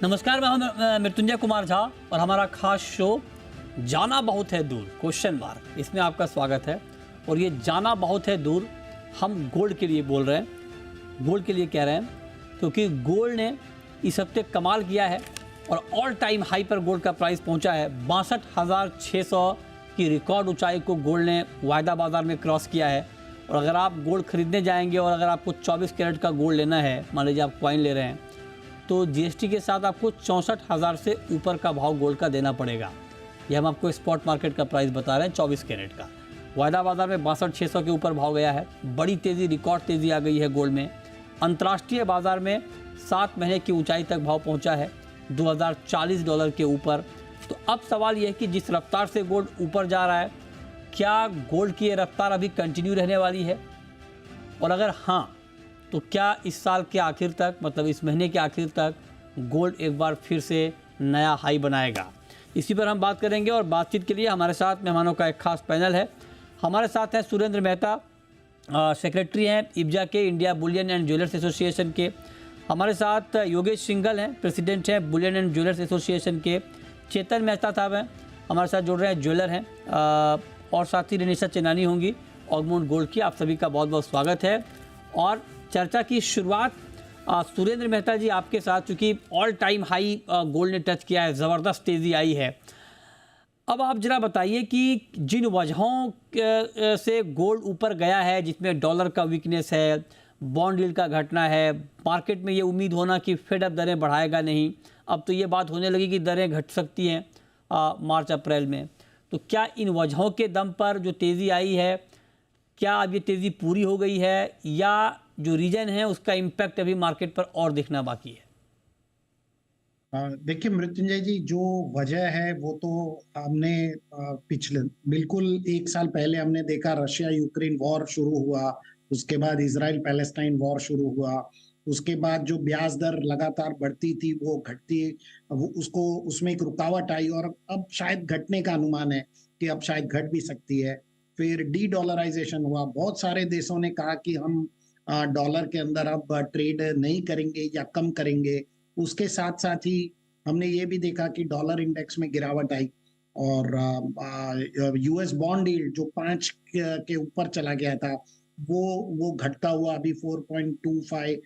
नमस्कार, मैं हूं मृत्युंजय कुमार झा और हमारा खास शो जाना बहुत है दूर क्वेश्चन मार्क, इसमें आपका स्वागत है। और ये जाना बहुत है दूर हम गोल्ड के लिए बोल रहे हैं। गोल्ड के लिए कह रहे हैं क्योंकि गोल्ड ने इस हफ्ते कमाल किया है और ऑल टाइम हाई पर गोल्ड का प्राइस पहुंचा है। 62,600 की रिकॉर्ड ऊंचाई को गोल्ड ने वायदा बाजार में क्रॉस किया है। और अगर आप गोल्ड खरीदने जाएंगे और अगर आपको 24 कैरेट का गोल्ड लेना है, मान लीजिए आप कॉइन ले रहे हैं, तो जीएसटी के साथ आपको 64,000 से ऊपर का भाव गोल्ड का देना पड़ेगा। ये हम आपको स्पॉट मार्केट का प्राइस बता रहे हैं 24 कैरेट का। वायदा बाजार में 62,600 के ऊपर भाव गया है। बड़ी तेज़ी, रिकॉर्ड तेज़ी आ गई है गोल्ड में। अंतर्राष्ट्रीय बाजार में 7 महीने की ऊंचाई तक भाव पहुंचा है $2040 के ऊपर। तो अब सवाल यह है कि जिस रफ्तार से गोल्ड ऊपर जा रहा है, क्या गोल्ड की ये रफ्तार अभी कंटिन्यू रहने वाली है? और अगर हाँ, तो क्या इस साल के आखिर तक, मतलब इस महीने के आखिर तक गोल्ड एक बार फिर से नया हाई बनाएगा? इसी पर हम बात करेंगे और बातचीत के लिए हमारे साथ मेहमानों का एक खास पैनल है। हमारे साथ हैं सुरेंद्र मेहता, सेक्रेटरी हैं इब्जा के, India Boolean and jewellers association के। हमारे साथ योगेश सिंघल हैं, प्रेसिडेंट हैं बुलियन एंड ज्वेलर्स एसोसिएशन के। चेतन मेहता साहब हैं हमारे साथ जुड़ रहे हैं, ज्वेलर हैं। और साथ ही रेनिशा चेनानी होंगी ऑगमाउंट गोल्ड की। आप सभी का बहुत बहुत स्वागत है। और चर्चा की शुरुआत सुरेंद्र मेहता जी आपके साथ, चूँकि ऑल टाइम हाई गोल्ड ने टच किया है, ज़बरदस्त तेज़ी आई है। अब आप जरा बताइए कि जिन वजहों से गोल्ड ऊपर गया है, जिसमें डॉलर का वीकनेस है, बॉन्ड यील्ड का घटना है, मार्केट में ये उम्मीद होना कि फेड अब दरें बढ़ाएगा नहीं, अब तो ये बात होने लगी कि दरें घट सकती हैं मार्च अप्रैल में। तो क्या इन वजहों के दम पर जो तेज़ी आई है, क्या अब ये तेज़ी पूरी हो गई है या जो रीजन है उसका इम्पैक्ट अभी मार्केट पर और दिखना बाकी है? देखिए मृत्युंजय जी, जो वजह है वो तो हमने पिछले बिल्कुल 1 साल पहले हमने देखा। रशिया यूक्रेन वॉर शुरू हुआ, उसके बाद इजराइल पैलेस्टाइन वॉर शुरू हुआ, उसके बाद जो ब्याज दर लगातार बढ़ती थी वो घटती, वो उसको उसमें एक रुकावट आई और अब शायद घटने का अनुमान है कि अब शायद घट भी सकती है। फिर डी डॉलराइजेशन हुआ, बहुत सारे देशों ने कहा कि हम डॉलर के अंदर अब ट्रेड नहीं करेंगे या कम करेंगे। उसके साथ साथ ही हमने ये भी देखा कि डॉलर इंडेक्स में गिरावट आई और यूएस बॉन्ड यील्ड जो 5 के ऊपर चला गया था, वो घटता हुआ अभी 4.25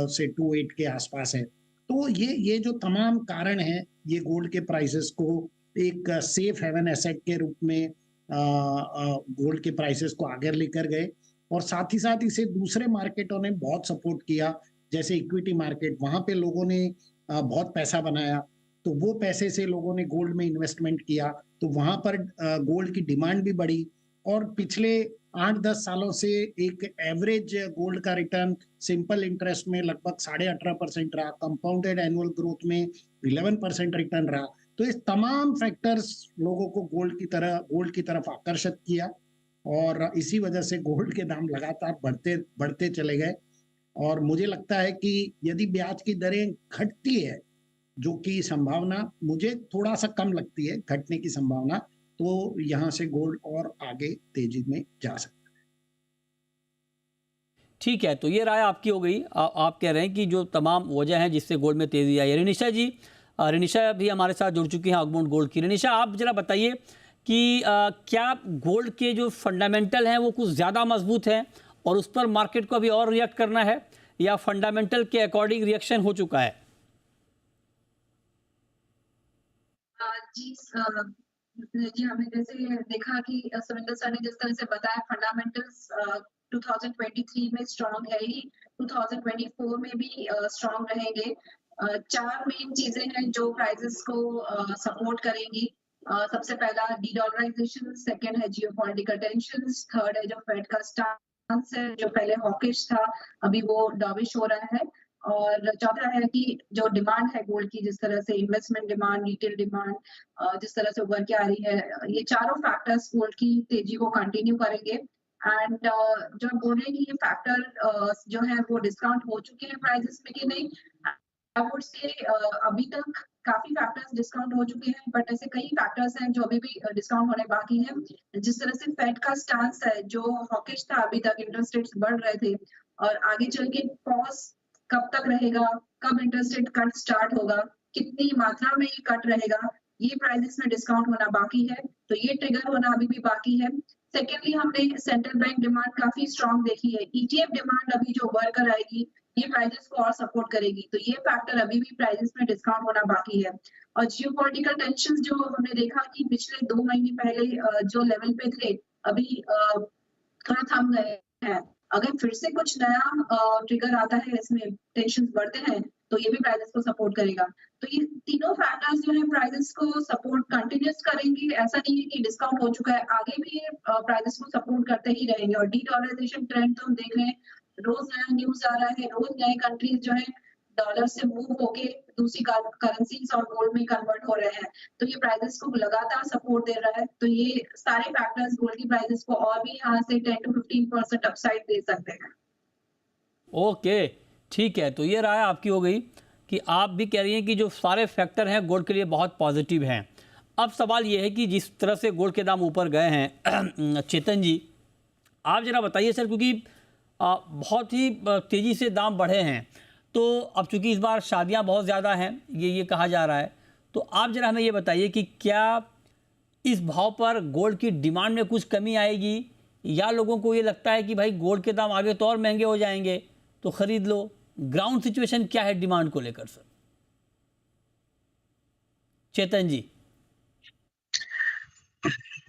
से 28 के आसपास है। तो ये जो तमाम कारण है, ये गोल्ड के प्राइसेस को एक सेफ हेवन एसेट के रूप में गोल्ड के प्राइसेस को आगे लेकर गए। और साथ ही साथ इसे दूसरे मार्केटों ने बहुत सपोर्ट किया, जैसे इक्विटी मार्केट। वहां पे लोगों ने बहुत पैसा बनाया, तो वो पैसे से लोगों ने गोल्ड में इन्वेस्टमेंट किया, तो वहां पर गोल्ड की डिमांड भी बढ़ी। और पिछले 8-10 सालों से एक एवरेज गोल्ड का रिटर्न सिंपल इंटरेस्ट में लगभग 18.5% रहा, कंपाउंडेड एनुअल ग्रोथ में 11% रिटर्न रहा। तो इस तमाम फैक्टर्स लोगों को गोल्ड की तरफ आकर्षित किया और इसी वजह से गोल्ड के दाम लगातार बढ़ते बढ़ते चले गए। और मुझे लगता है कि यदि ब्याज की दरें घटती है, जो कि संभावना मुझे थोड़ा सा कम लगती है घटने की संभावना, तो यहाँ से गोल्ड और आगे तेजी में जा सकता है। ठीक है, तो ये राय आपकी हो गई। आप कह रहे हैं कि जो तमाम वजह हैं जिससे गोल्ड में तेज़ी आई है। रेनिशा जी, रेनिशा भी हमारे साथ जुड़ चुकी हैं ऑगमाउंट गोल्ड की। रेनिशा, आप जरा बताइए कि क्या गोल्ड के जो फंडामेंटल हैं वो कुछ ज़्यादा मजबूत हैं और उस पर मार्केट को अभी और रिएक्ट करना है, या फंडामेंटल के अकॉर्डिंग रिएक्शन हो चुका है? जी जी, हमने जैसे देखा कि सुरेंद्र सर ने जिस तरह से बताया, फंडामेंटल्स 2023 में स्ट्रांग है ही, 2024 में भी स्ट्रांग रहेंगे। 4 मेन चीजें हैं जो प्राइसेस को सपोर्ट करेंगी। सबसे पहला डी डॉलराइजेशन, सेकंड है जियोपॉलिटिकल टेंशंस, थर्ड है जो फेड का स्टांस है, जो पहले हॉकिश था अभी वो डॉविश हो रहा है, और चौथा है कि जो डिमांड है गोल्ड की, जिस तरह से इन्वेस्टमेंट डिमांड, रिटेल डिमांड जिस तरह से उभर के आ रही है, ये चारों फैक्टर्स गोल्ड की तेजी को कंटिन्यू करेंगे। एंड जो हम बोल रहे हैं कि ये फैक्टर जो है वो डिस्काउंट हो चुके हैं प्राइसेस में कि नहीं, आई वुड से अभी तक काफी फैक्टर्स डिस्काउंट हो चुके हैं, बट ऐसे कई फैक्टर्स हैं जो अभी भी डिस्काउंट होने बाकी हैं। जिस तरह से फेड का स्टांस है जो हॉकिश था, अभी तक इंटरेस्ट रेट्स बढ़ रहे थे, और आगे चल के पॉज कब तक रहेगा, कब इंटरेस्ट रेट कट स्टार्ट होगा, कितनी मात्रा में ये कट रहेगा, ये प्राइसेस में डिस्काउंट होना बाकी है, तो ये ट्रिगर होना अभी भी बाकी है। सेकेंडली हमने सेंट्रल बैंक डिमांड काफी स्ट्रांग देखी है, ईटीएफ डिमांड अभी जो बढ़ कर आएगी ये प्राइसेस को और सपोर्ट करेगी, तो ये फैक्टर अभी भी प्राइसेस में डिस्काउंट होना बाकी है। और जियोपॉलिटिकल टेंशंस जो हमने देखा कि पिछले 2 महीने पहले जो लेवल पे थे अभी थोड़ा थम गए हैं। अगर फिर से कुछ नया ट्रिगर आता है, इसमें टेंशंस बढ़ते हैं, तो ये भी प्राइसेस को सपोर्ट करेगा। तो ये तीनों फैक्टर्स जो है प्राइसेस को सपोर्ट कंटिन्यूस करेंगे। ऐसा नहीं है कि डिस्काउंट हो चुका है, आगे भी प्राइसेस को सपोर्ट करते ही रहेंगे। और डी-डॉलराइजेशन ट्रेंड तो हम देख रहे हैं, रोज नया न्यूज आ रहा है, रोज नए कंट्रीज जो है डॉलर से मूव होके दूसरी करेंसीज और गोल्ड में कन्वर्ट हो रहे हैं, तो ये प्राइसेस को लगातार सपोर्ट दे रहा है। तो ये सारे फैक्टर्स गोल्ड की प्राइसेस को और भी यहाँ से 10 to 15% अपसाइड दे सकते हैं। ओके, ठीक है। तो ये राय आपकी हो गई कि आप भी कह रही हैं कि जो सारे फैक्टर हैं गोल्ड के लिए बहुत पॉजिटिव हैं। अब सवाल ये है कि जिस तरह से गोल्ड के दाम ऊपर गए हैं चेतन जी, आप जरा बताइए सर, क्योंकि बहुत ही तेज़ी से दाम बढ़े हैं, तो अब चूंकि इस बार शादियां बहुत ज़्यादा हैं, ये कहा जा रहा है, तो आप जरा हमें ये बताइए कि क्या इस भाव पर गोल्ड की डिमांड में कुछ कमी आएगी, या लोगों को ये लगता है कि भाई गोल्ड के दाम आगे तो और महंगे हो जाएंगे तो ख़रीद लो। ग्राउंड सिचुएशन क्या है डिमांड को लेकर सर? चेतन जी।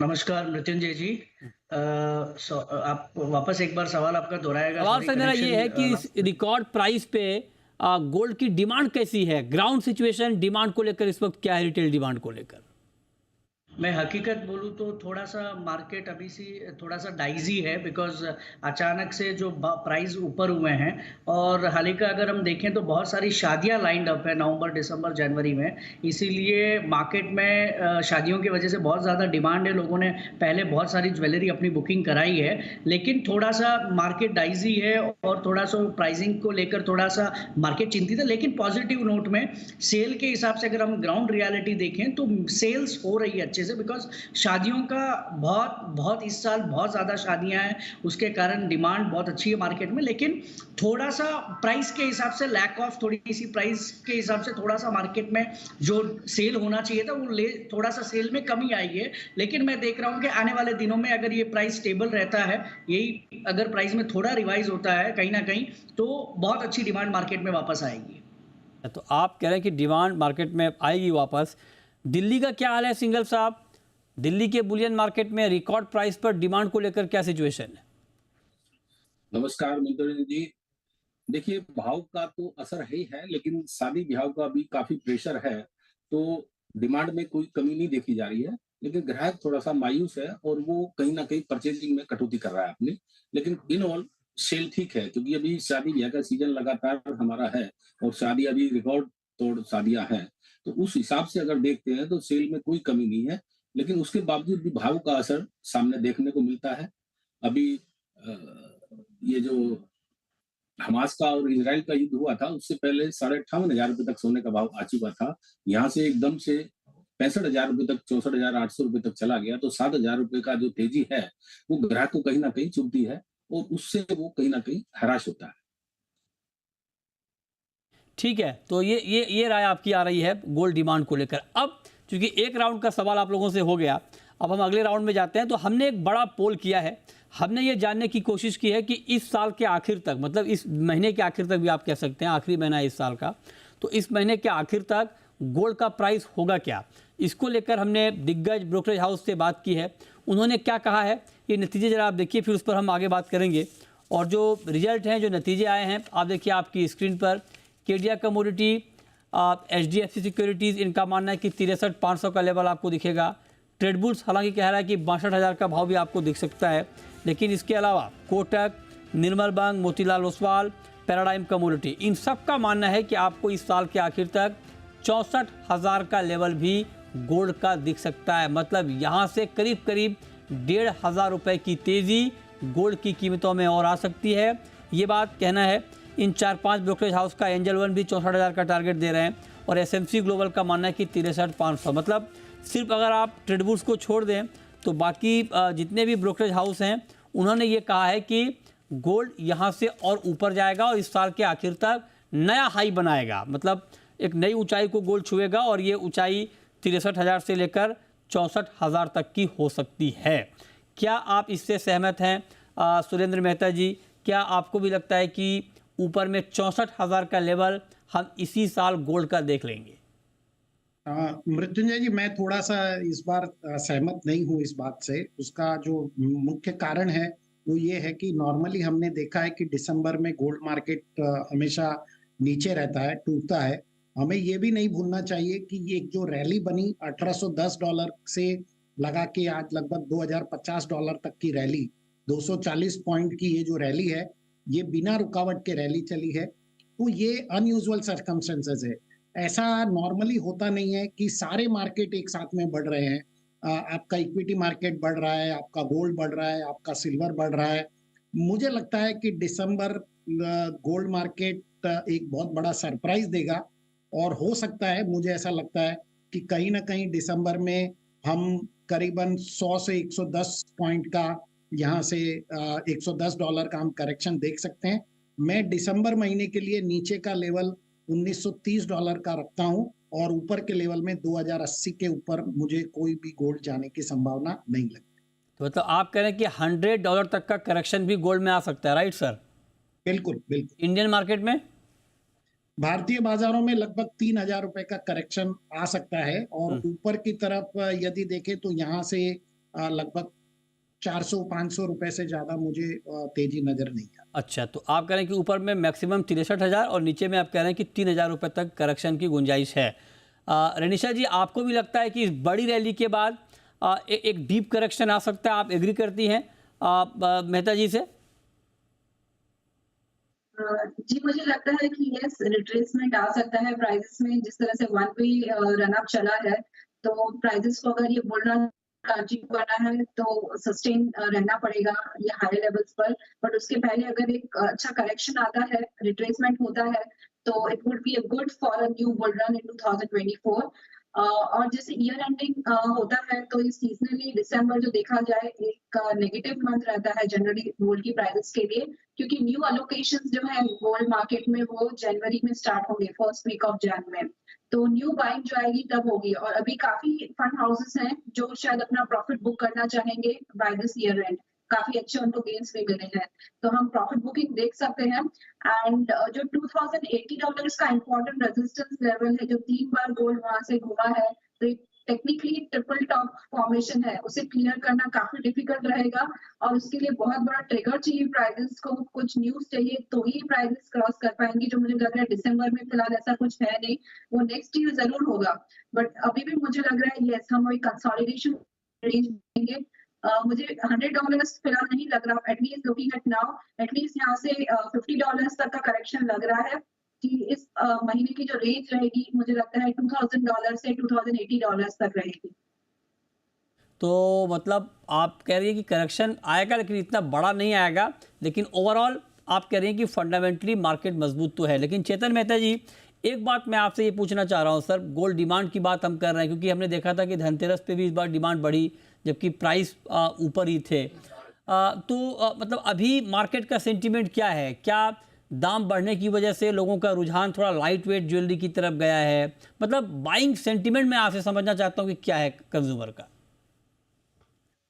नमस्कार मृत्युंजय जी। आप वापस एक बार सवाल आपका दोहराएगा? सवाल सर मेरा ये है कि इस रिकॉर्ड प्राइस पे गोल्ड की डिमांड कैसी है, ग्राउंड सिचुएशन डिमांड को लेकर इस वक्त क्या है, रिटेल डिमांड को लेकर? मैं हकीकत बोलूँ तो थोड़ा सा मार्केट अभी से थोड़ा सा डाइजी है, बिकॉज अचानक से जो प्राइस ऊपर हुए हैं, और हाल ही का अगर हम देखें तो बहुत सारी शादियां लाइंड अप है नवंबर, दिसंबर, जनवरी में, इसीलिए मार्केट में शादियों की वजह से बहुत ज़्यादा डिमांड है। लोगों ने पहले बहुत सारी ज्वेलरी अपनी बुकिंग कराई है, लेकिन थोड़ा सा मार्केट डाइजी है और थोड़ा सा प्राइसिंग को लेकर थोड़ा सा मार्केट चिंतित है। लेकिन पॉजिटिव नोट में सेल के हिसाब से अगर हम ग्राउंड रियलिटी देखें तो सेल्स हो रही है अच्छे से, बिकॉज शादियों का बहुत इस साल बहुत ज़्यादा शादियां हैं, उसके कारण डिमांड बहुत अच्छी है मार्केट में। लेकिन थोड़ा सा प्राइस के हिसाब से लैक ऑफ, थोड़ी सी प्राइस के हिसाब से थोड़ा सा मार्केट में जो सेल होना चाहिए था वो थोड़ा सा सेल में कमी आई है। लेकिन मैं देख रहा हूँ कि आने वाले दिनों में अगर ये प्राइस स्टेबल रहता है, यही अगर प्राइस में थोड़ा रिवाइज होता है कहीं ना कहीं, तो बहुत अच्छी डिमांड मार्केट में वापस आएगी। तो आप कह रहे हैं कि डिमांड मार्केट में आएगी वापस। दिल्ली का क्या हाल है सिंगल साहब? दिल्ली के बुलियन मार्केट में रिकॉर्ड प्राइस पर डिमांड को लेकर क्या सिचुएशन है? नमस्कार मित्र जी। देखिए, भाव का तो असर है ही है, लेकिन शादी ब्याह का भी काफी प्रेशर है, तो डिमांड में कोई कमी नहीं देखी जा रही है। लेकिन ग्राहक थोड़ा सा मायूस है और वो कहीं ना कहीं परचेजिंग में कटौती कर रहा है अपनी। लेकिन इन ऑल सेल ठीक है, क्योंकि अभी शादी ब्याह का सीजन लगातार हमारा है और शादी अभी रिकॉर्ड तोड़ शादियां हैं, तो उस हिसाब से अगर देखते हैं तो सेल में कोई कमी नहीं है। लेकिन उसके बावजूद भी भाव का असर सामने देखने को मिलता है। अभी ये जो हमास का और इजराइल का युद्ध हुआ था, उससे पहले 58,500 रुपए तक सोने का भाव आ चुका था। यहाँ से एकदम से 65,000 रुपए तक, 64,800 रुपए तक चला गया। तो 7,000 रुपए का जो तेजी है वो ग्राहक को कहीं ना कहीं चुभती है और उससे वो कहीं ना कहीं हराश होता है। ठीक है, तो ये राय आपकी आ रही है गोल्ड डिमांड को लेकर। अब क्योंकि एक राउंड का सवाल आप लोगों से हो गया, अब हम अगले राउंड में जाते हैं। तो हमने एक बड़ा पोल किया है, हमने ये जानने की कोशिश की है कि इस साल के आखिर तक, मतलब इस महीने के आखिर तक भी आप कह सकते हैं, आखिरी महीना है इस साल का, तो इस महीने के आखिर तक गोल्ड का प्राइस होगा क्या। इसको लेकर हमने दिग्गज ब्रोकरेज हाउस से बात की है, उन्होंने क्या कहा है ये नतीजे ज़रा आप देखिए, फिर उस पर हम आगे बात करेंगे। और जो रिजल्ट हैं, जो नतीजे आए हैं, आप देखिए आपकी स्क्रीन पर। केडिया कमोडिटी, HDFC सिक्योरिटीज़, इनका मानना है कि 63,500 का लेवल आपको दिखेगा। ट्रेडबुल्स हालांकि कह रहा है कि 62,000 का भाव भी आपको दिख सकता है। लेकिन इसके अलावा कोटक, निर्मल बैंक, मोतीलाल ओसवाल, पैराडाइम कमोडिटी, इन सब का मानना है कि आपको इस साल के आखिर तक 64,000 का लेवल भी गोल्ड का दिख सकता है। मतलब यहाँ से करीब करीब 1,500 रुपये की तेज़ी गोल्ड की कीमतों में और आ सकती है। ये बात कहना है इन 4-5 ब्रोकरेज हाउस का। एंजल वन भी 64,000 का टारगेट दे रहे हैं और SMC ग्लोबल का मानना है कि 63,500। मतलब सिर्फ अगर आप ट्रेडबुल्स को छोड़ दें तो बाकी जितने भी ब्रोकरेज हाउस हैं उन्होंने ये कहा है कि गोल्ड यहाँ से और ऊपर जाएगा और इस साल के आखिर तक नया हाई बनाएगा। मतलब एक नई ऊंचाई को गोल्ड छुएगा और ये ऊंचाई 63,000 से लेकर 64,000 तक की हो सकती है। क्या आप इससे सहमत हैं सुरेंद्र मेहता जी? क्या आपको भी लगता है कि ऊपर में 64,000 का लेवल हम इसी साल गोल्ड का देख लेंगे? मृत्युंजय जी, मैं थोड़ा सा इस बार सहमत नहीं हूँ इस बात से। उसका जो मुख्य कारण है वो ये है कि नॉर्मली हमने देखा है कि दिसंबर में गोल्ड मार्केट हमेशा नीचे रहता है, टूटता है। हमें ये भी नहीं भूलना चाहिए कि ये जो रैली बनी $1810 से लगा के आज लगभग $2050 तक की रैली, 240 पॉइंट की ये जो रैली है, ये बिना रुकावट के रैली चली है। तो ये अनयूजुअल सर्कमस्टेंसेस है। ऐसा नॉर्मली होता नहीं है कि सारे मार्केट एक साथ में बढ़ रहे हैं। आपका इक्विटी मार्केट बढ़ रहा है, आपका गोल्ड बढ़ रहा है, आपका सिल्वर बढ़ रहा है। मुझे लगता है कि दिसंबर गोल्ड मार्केट एक बहुत बड़ा सरप्राइज देगा और हो सकता है, मुझे ऐसा लगता है कि कहीं ना कहीं दिसंबर में हम करीबन 100 से 110 पॉइंट का, यहाँ से $110 का हम करेक्शन देख सकते हैं। मैं दिसंबर महीने के लिए नीचे का लेवल $1930 का रखता हूं और ऊपर के लेवल में 2080 के ऊपर मुझे कोई भी गोल्ड जाने की संभावना नहीं लगती। तो मतलब आप कह रहे हैं कि $100 तक का करेक्शन भी गोल्ड में आ सकता है, राइट सर? बिल्कुल बिल्कुल। इंडियन मार्केट में भारतीय बाजारों में लगभग 3,000 रुपए का करेक्शन आ सकता है और ऊपर की तरफ यदि देखें तो यहाँ से लगभग 400-500 रुपए से ज्यादा मुझे तेजी नजर नहीं आती। अच्छा, तो आप कह रहे हैं कि ऊपर में मैक्सिमम 63,000 और नीचे में आप कह रहे हैं कि 3,000 रुपये तक करेक्शन की गुंजाइश है। रेनिशा जी, आपको भी लगता है कि इस बड़ी रैली के बाद एक डीप करेक्शन आ सकता है? आप एग्री करती हैं मेहता जी से? जी, मुझे लगता है कि यस, रिट्रेसमेंट आ सकता है प्राइसेस में। जिस तरह से वन वे रन अप चला है, तो प्राइसेस को अगर ये बुल रन कंटिन्यू करना है तो सस्टेन रहना पड़ेगा ये हाई लेवल्स पर। बट उसके पहले अगर एक अच्छा करेक्शन आता है, रिट्रेसमेंट होता है, तो it would be a good for a new bull run in 2024। और जैसे ईयर एंडिंग होता है तो ये सीजनली दिसंबर जो देखा जाए एक नेगेटिव मंथ रहता है जनरली गोल्ड की प्राइसेस के लिए, क्योंकि न्यू अलोकेशंस जो है गोल्ड मार्केट में वो जनवरी में स्टार्ट होंगे, फर्स्ट वीक ऑफ जैन में। तो न्यू बाइंग जो आएगी तब होगी और अभी काफी फंड हाउसेस हैं जो शायद अपना प्रॉफिट बुक करना चाहेंगे बाय दिस ईयर एंड। काफी अच्छे उनको गेन्स भी मिले हैं, तो हम प्रॉफिट बुकिंग देख सकते हैं। एंड जो $2,080 का इंपॉर्टेंट रेजिस्टेंस लेवल है, जो 3 बार गोल्ड वहां से घुमा है, तो टेक्निकली ट्रिपल टॉप फॉर्मेशन है, उसे क्लियर करना काफी डिफिकल्ट रहेगा और उसके लिए बहुत बड़ा ट्रिगर चाहिए प्राइसेस को, कुछ न्यूज चाहिए तो ही प्राइसेस क्रॉस कर पाएंगे, जो मुझे लग रहा है दिसंबर में फिलहाल ऐसा कुछ है नहीं। वो नेक्स्ट ईयर जरूर होगा, बट अभी भी मुझे लग रहा है यस, हम वही कंसोलिडेशन रेंज देंगे। मुझे $100 फिलहाल नहीं लग रहा, at least looking at now, at least यहाँ से $50 तक का करेक्शन लग रहा है कि इस महीने की जो रेंज रहेगी मुझे लगता है $2,000 से $2,080 तक रहेगी। तो मतलब आप कह रही हैं कि करेक्शन आएगा लेकिन इतना बड़ा नहीं आएगा, लेकिन ओवरऑल आप कह रही हैं कि फंडामेंटली मार्केट मजबूत तो है। लेकिन चेतन मेहता जी, एक बात मैं आपसे ये पूछना चाह रहा हूँ सर, गोल्ड डिमांड की बात हम कर रहे हैं क्योंकि हमने देखा था कि धनतेरस पे भी इस बार डिमांड बढ़ी जबकि प्राइस ऊपर ही थे। मतलब अभी मार्केट का सेंटीमेंट क्या है? क्या दाम बढ़ने की वजह से लोगों का रुझान थोड़ा लाइट वेट ज्वेलरी की तरफ गया है? मतलब बाइंग सेंटीमेंट में आपसे समझना चाहता हूँ कि क्या है कंज्यूमर का।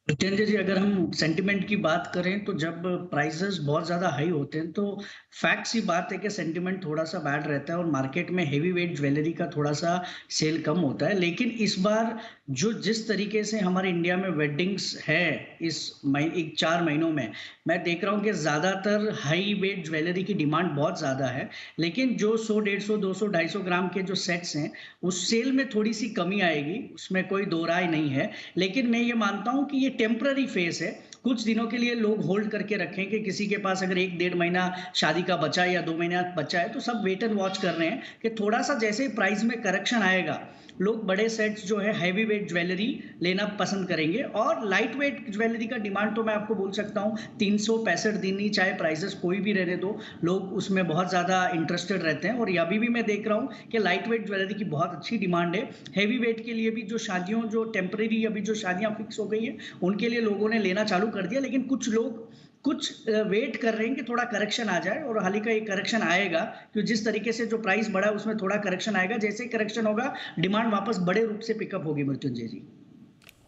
जितेंद्र जी, अगर हम सेंटिमेंट की बात करें तो जब प्राइसेस बहुत ज़्यादा हाई होते हैं तो फैक्ट सी बात है कि सेंटिमेंट थोड़ा सा बैड रहता है और मार्केट में हेवी वेट ज्वेलरी का थोड़ा सा सेल कम होता है। लेकिन इस बार जो जिस तरीके से हमारे इंडिया में वेडिंग्स है इस 4 महीनों में, मैं देख रहा हूँ कि ज़्यादातर हाई वेट ज्वेलरी की डिमांड बहुत ज़्यादा है। लेकिन जो 100, 150, 200, 250 ग्राम के जो सेट्स हैं उस सेल में थोड़ी सी कमी आएगी, उसमें कोई दो राय नहीं है। लेकिन मैं ये मानता हूँ कि ये टेम्पररी फेस है, कुछ दिनों के लिए लोग होल्ड करके रखें कि किसी के पास अगर 1-1.5 महीना शादी का बचा है या 2 महीना बचा है तो सब वेट एंड वॉच कर रहे हैं कि थोड़ा सा जैसे ही प्राइस में करेक्शन आएगा लोग बड़े सेट्स जो है हैवी वेट ज्वेलरी लेना पसंद करेंगे। और लाइट वेट ज्वेलरी का डिमांड तो मैं आपको बोल सकता हूँ 365 दिन ही चाहे प्राइसेस कोई भी रहने दो, लोग उसमें बहुत ज़्यादा इंटरेस्टेड रहते हैं। और अभी भी मैं देख रहा हूँ कि लाइट वेट ज्वेलरी की बहुत अच्छी डिमांड है। हैवी वेट के लिए भी जो शादियों जो टेम्परेरी अभी जो शादियाँ फिक्स हो गई है उनके लिए लोगों ने लेना चालू कर दिया, लेकिन कुछ लोग कुछ वेट कर रहे हैं कि थोड़ा करेक्शन आ जाए, और हाल ही का एक करेक्शन आएगा, क्योंकि जिस तरीके से जो प्राइस बढ़ा है उसमें थोड़ा करेक्शन आएगा। जैसे ही करेक्शन होगा डिमांड वापस बड़े रूप से पिकअप होगी मृत्युंजय जी।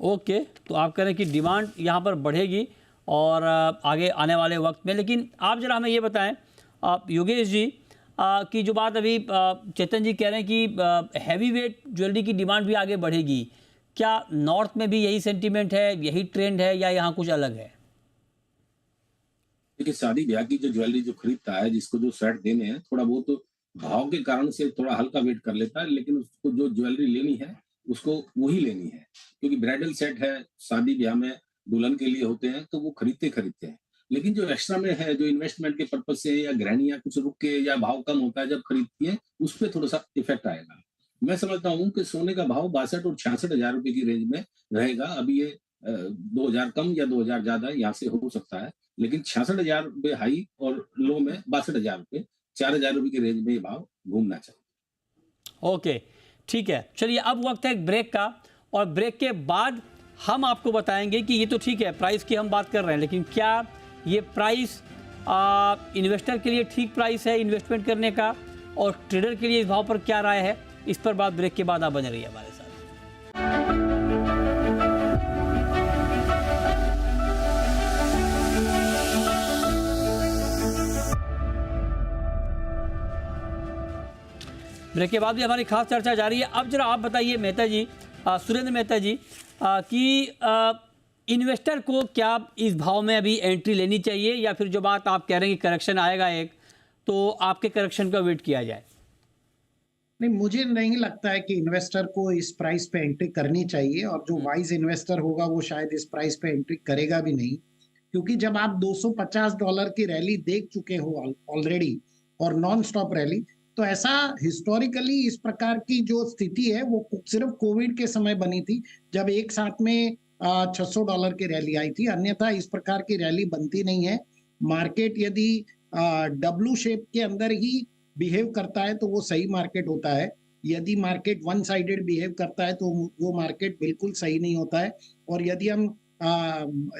ओके, तो आप कह रहे हैं कि डिमांड यहाँ पर बढ़ेगी और आगे आने वाले वक्त में। लेकिन आप जरा हमें ये बताएं योगेश जी कि जो बात अभी चेतन जी कह रहे हैं कि हैवी वेट ज्वेलरी की डिमांड भी आगे बढ़ेगी, क्या नॉर्थ में भी यही सेंटीमेंट है, यही ट्रेंड है, या यहाँ कुछ अलग है? देखिए, शादी ब्याह की जो ज्वेलरी जो खरीदता है, जिसको जो सेट देने हैं, थोड़ा बहुत तो भाव के कारण से थोड़ा हल्का वेट कर लेता है, लेकिन उसको जो ज्वेलरी लेनी है उसको वही लेनी है, क्योंकि ब्राइडल सेट है, शादी ब्याह में दुल्हन के लिए होते हैं, तो वो खरीदते हैं। लेकिन जो एक्स्ट्रा में है, जो इन्वेस्टमेंट के पर्पज से या गृहणियां कुछ रुक के या भाव कम होता है जब खरीदती है, उस पर थोड़ा सा इफेक्ट आएगा। मैं समझता हूँ कि सोने का भाव 62 और 66,000 रुपए की रेंज में रहेगा। अभी ये 2,000 कम या 2,000 ज्यादा यहाँ से हो सकता है, लेकिन 66,000 रुपए हाई और लो में 62,000 रुपए, 4,000 रुपए की रेंज में ये भाव घूमना चाहिए। ओके, ठीक है। चलिए, अब वक्त है एक ब्रेक का, और ब्रेक के बाद हम आपको बताएंगे कि ये तो ठीक है, प्राइस की हम बात कर रहे हैं, लेकिन क्या ये प्राइस इन्वेस्टर के लिए ठीक प्राइस है इन्वेस्टमेंट करने का, और ट्रेडर के लिए इस भाव पर क्या राय है, इस पर बात ब्रेक के बाद आप बने रहिए हमारे साथ। ब्रेक के बाद भी हमारी खास चर्चा जारी है। अब जरा आप बताइए मेहता जी, सुरेंद्र मेहता जी, कि इन्वेस्टर को क्या इस भाव में अभी एंट्री लेनी चाहिए, या फिर जो बात आप कह रहे हैं कि करेक्शन आएगा एक, तो आपके करेक्शन का वेट किया जाए? नहीं, मुझे नहीं लगता है कि इन्वेस्टर को इस प्राइस पे एंट्री करनी चाहिए, और जो वाइज इन्वेस्टर होगा वो शायद इस प्राइस पे एंट्री करेगा भी नहीं, क्योंकि जब आप $250 की रैली देख चुके हो ऑलरेडी, और नॉन स्टॉप रैली, तो ऐसा हिस्टोरिकली इस प्रकार की जो स्थिति है वो सिर्फ कोविड के समय बनी थी, जब एक साथ में $600 की रैली आई थी। अन्यथा इस प्रकार की रैली बनती नहीं है। मार्केट यदि डब्ल्यू शेप के अंदर ही बिहेव करता है तो वो सही मार्केट होता है। यदि मार्केट वन साइडेड बिहेव करता है तो वो मार्केट बिल्कुल सही नहीं होता है। और यदि हम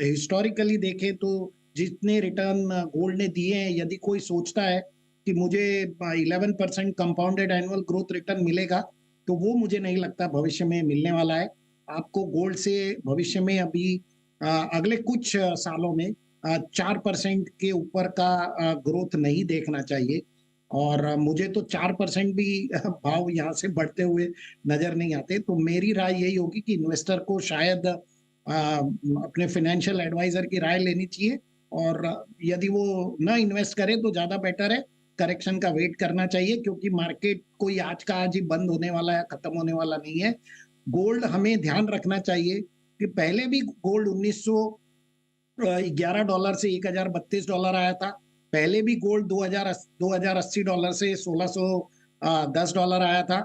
हिस्टोरिकली देखें तो जितने रिटर्न गोल्ड ने दिए हैं, यदि कोई सोचता है कि मुझे 11% कंपाउंडेड एनुअल ग्रोथ रिटर्न मिलेगा, तो वो मुझे नहीं लगता भविष्य में मिलने वाला है। आपको गोल्ड से भविष्य में अभी अगले कुछ सालों में 4% के ऊपर का ग्रोथ नहीं देखना चाहिए, और मुझे तो 4% भी भाव यहाँ से बढ़ते हुए नजर नहीं आते। तो मेरी राय यही होगी कि इन्वेस्टर को शायद अपने फाइनेंशियल एडवाइजर की राय लेनी चाहिए, और यदि वो ना इन्वेस्ट करे तो ज्यादा बेटर है, करेक्शन का वेट करना चाहिए, क्योंकि मार्केट कोई आज का आज ही बंद होने वाला या खत्म होने वाला नहीं है। गोल्ड हमें ध्यान रखना चाहिए कि पहले भी गोल्ड $1,911 से $1,032 आया था। पहले भी गोल्ड $2,080 से $1,610 आया था।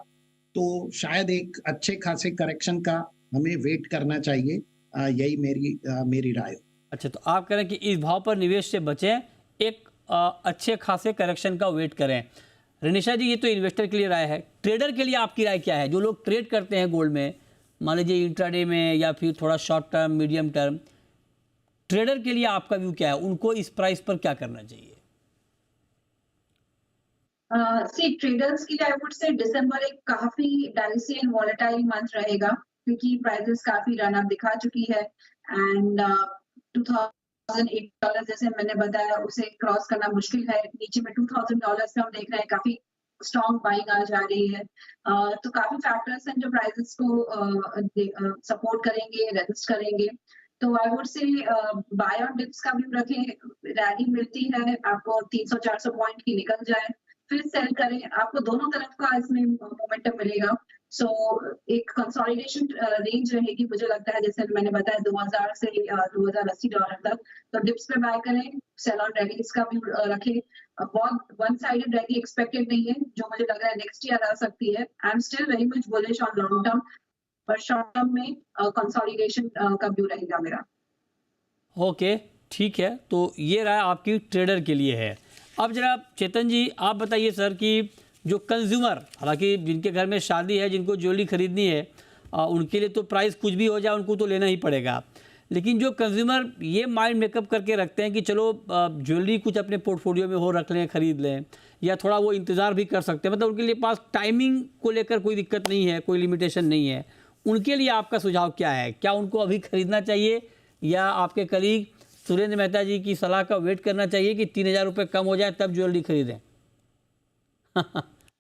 तो शायद एक अच्छे खासे करेक्शन का हमें वेट करना चाहिए। यही मेरी राय। अच्छा, तो आप कह रहे हैं कि इस भाव पर निवेश से बचें, एक अच्छे खासे करेक्शन का वेट करें। रनिशा जी, ये तो इन्वेस्टर के लिए राय है। ट्रेडर के लिए आपकी राय क्या है? जो लोग ट्रेड करते हैं गोल्ड में, मान लीजिए इंट्राडे में या फिर थोड़ा short term, medium term, trader के लिए आपका व्यू क्या है? उनको इस प्राइस पर क्या करना चाहिए? सी ट्रेडर्स के लिए आई वुड से दिसंबर एक काफी डाइसी एंड वॉलेटाइल मंथ रहेगा, क्योंकि प्राइसेस काफी रन अप दिखा चुकी है, एंड $2,008 जैसे मैंने बताया उसे क्रॉस करना मुश्किल है। नीचे में $2,000 पे हम देख रहे हैं काफी स्ट्रॉन्ग बाइंग आ जा रही है। तो काफी फैक्टर्स हैं जो प्राइसेस को सपोर्ट करेंगे, रेजिस्ट करेंगे। तो I would say buy on dips का भी रखें। रैली मिलती है आपको 300-400 पॉइंट की निकल जाए, फिर सेल करें, आपको दोनों तरफ का इसमें मोमेंटम मिलेगा। सो एक कंसोलिडेशन रेंज रहेगी, मुझे लगता है जैसे मैंने बताया 2000 से $2,080 तक। तो डिप्स पे बाय करें, सेल ऑन रैलीज का भी रखें। बहुत वन साइडेड रैली एक्सपेक्टेड नहीं है, जो मुझे लग रहा है नेक्स्ट ईयर आ सकती है। I am still very much bullish on long term, पर शॉर्ट टर्म में कंसोलिडेशन का व्यू रहेगा मेरा। ओके, ठीक है, तो ये राय आपकी ट्रेडर के लिए है। अब जरा चेतन जी आप बताइए सर, कि जो कंज्यूमर, हालांकि जिनके घर में शादी है, जिनको ज्वेलरी खरीदनी है, उनके लिए तो प्राइस कुछ भी हो जाए उनको तो लेना ही पड़ेगा, लेकिन जो कंज्यूमर ये माइंड मेकअप करके रखते हैं कि चलो ज्वेलरी कुछ अपने पोर्टफोलियो में हो रख लें, खरीद लें, या थोड़ा वो इंतज़ार भी कर सकते हैं, मतलब उनके लिए पास टाइमिंग को लेकर कोई दिक्कत नहीं है, कोई लिमिटेशन नहीं है, उनके लिए आपका सुझाव क्या है? क्या उनको अभी खरीदना चाहिए या आपके कलीग सुरेंद्र मेहता जी की सलाह का वेट करना चाहिए कि 3,000 रुपये कम हो जाए तब ज्वेलरी खरीदें?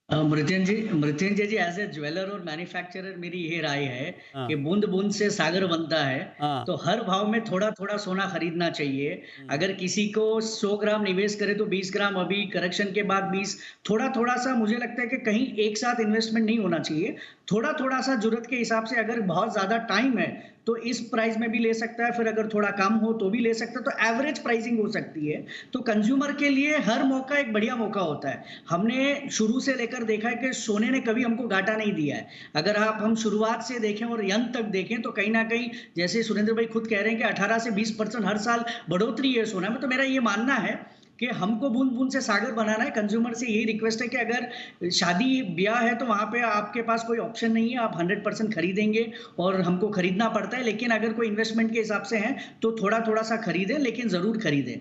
मृत्युंजय जी एज ए ज्वेलर और मैन्युफैक्चरर मेरी ये राय है कि बूंद बूंद से सागर बनता है। तो हर भाव में थोड़ा थोड़ा सोना खरीदना चाहिए। अगर किसी को 100 ग्राम निवेश करे तो 20 ग्राम अभी, करेक्शन के बाद 20, थोड़ा थोड़ा सा मुझे लगता है कि कहीं एक साथ इन्वेस्टमेंट नहीं होना चाहिए। थोड़ा थोड़ा सा जरूरत के हिसाब से, अगर बहुत ज्यादा टाइम है तो इस प्राइस में भी ले सकता है, फिर अगर थोड़ा कम हो तो भी ले सकता है, तो एवरेज प्राइसिंग हो सकती है। तो कंज्यूमर के लिए हर मौका एक बढ़िया मौका होता है। हमने शुरू से लेकर देखा है कि सोने ने कभी हमको घाटा नहीं दिया है। अगर हम शुरुआत से देखें और अंत तक देखें तो कहीं ना कहीं, जैसे सुरेंद्र भाई खुद कह रहे हैं कि 18 से 20% हर साल बढ़ोतरी है सोना में, तो मेरा ये मानना है कि हमको बूंद बूंद से सागर बनाना है। कंज्यूमर से यही रिक्वेस्ट है कि अगर शादी ब्याह है तो वहां पे आपके पास कोई ऑप्शन नहीं है, आप 100% खरीदेंगे और हमको खरीदना पड़ता है। लेकिन अगर कोई इन्वेस्टमेंट के हिसाब से है तो थोड़ा थोड़ा सा खरीदें, लेकिन जरूर खरीदें,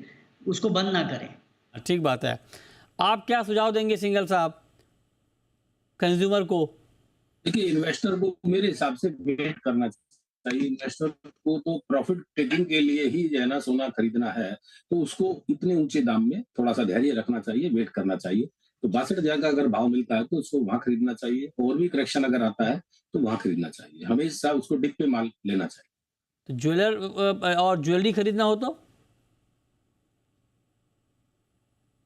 उसको बंद ना करें। ठीक बात है। आप क्या सुझाव देंगे सिंघल साहब कंज्यूमर को? देखिए, इन्वेस्टर को मेरे हिसाब से वेट करना चाहिए। इन्वेस्टर को तो प्रॉफिट टेकिंग के लिए ही जो है ना सोना खरीदना है, तो उसको इतने ऊंचे दाम में थोड़ा सा धैर्य रखना चाहिए, वेट करना चाहिए। तो 62,000 का अगर भाव मिलता है तो उसको वहां खरीदना चाहिए, और भी करेक्शन अगर आता है तो वहां खरीदना चाहिए। हमेशा उसको डिप पे माल लेना चाहिए। तो ज्वेलर और ज्वेलरी खरीदना हो तो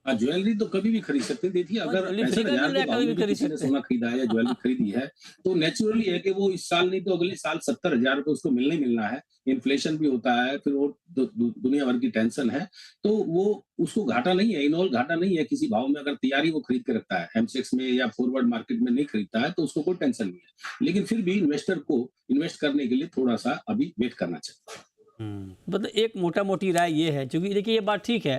ज्वेलरी तो कभी भी खरीद सकते हैं। देखिए, अगर ज्वेलरी 65,000 फ्री का मिल रहा के है, भाव कभी में भी भी खरीद किसी ने सकते हैं। सोना खरीदा है या ज्वेलरी खरीदी है, तो नेचुरली है कि वो इस साल नहीं तो अगले साल 70,000 रुपये उसको मिलना ही मिलना है। इन्फ्लेशन भी होता है, फिर वो दुनिया भर की टेंशन है, तो वो उसको घाटा नहीं है, इनऑल घाटा नहीं है किसी भाव में। अगर तैयारी वो खरीद के रखता है, एमसेक्स में या फॉरवर्ड मार्केट में नहीं खरीदता है, तो उसको कोई टेंशन नहीं है। लेकिन फिर भी इन्वेस्टर को इन्वेस्ट करने के लिए थोड़ा सा अभी वेट करना चाहिए। मतलब एक मोटा मोटी राय ये है, क्योंकि देखिए ये बात ठीक है,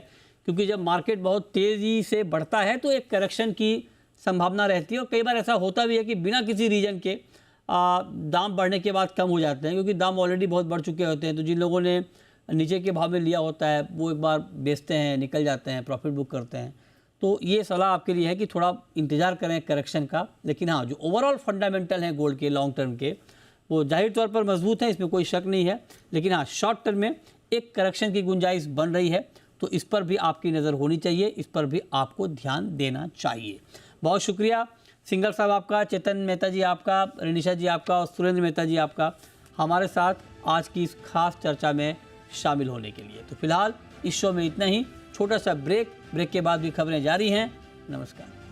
क्योंकि जब मार्केट बहुत तेज़ी से बढ़ता है तो एक करेक्शन की संभावना रहती है, और कई बार ऐसा होता भी है कि बिना किसी रीजन के दाम बढ़ने के बाद कम हो जाते हैं, क्योंकि दाम ऑलरेडी बहुत बढ़ चुके होते हैं। तो जिन लोगों ने नीचे के भाव में लिया होता है वो एक बार बेचते हैं, निकल जाते हैं, प्रॉफिट बुक करते हैं। तो ये सलाह आपके लिए है कि थोड़ा इंतज़ार करें करेक्शन का। लेकिन हाँ, जो ओवरऑल फंडामेंटल हैं गोल्ड के लॉन्ग टर्म के, वो जाहिर तौर पर मजबूत हैं, इसमें कोई शक नहीं है। लेकिन हाँ, शॉर्ट टर्म में एक करेक्शन की गुंजाइश बन रही है, तो इस पर भी आपकी नज़र होनी चाहिए, इस पर भी आपको ध्यान देना चाहिए। बहुत शुक्रिया सिंघल साहब आपका, चेतन मेहता जी आपका, रिनिशा जी आपका और सुरेंद्र मेहता जी आपका हमारे साथ आज की इस खास चर्चा में शामिल होने के लिए। तो फिलहाल इस शो में इतना ही, छोटा सा ब्रेक के बाद भी खबरें जारी हैं। नमस्कार।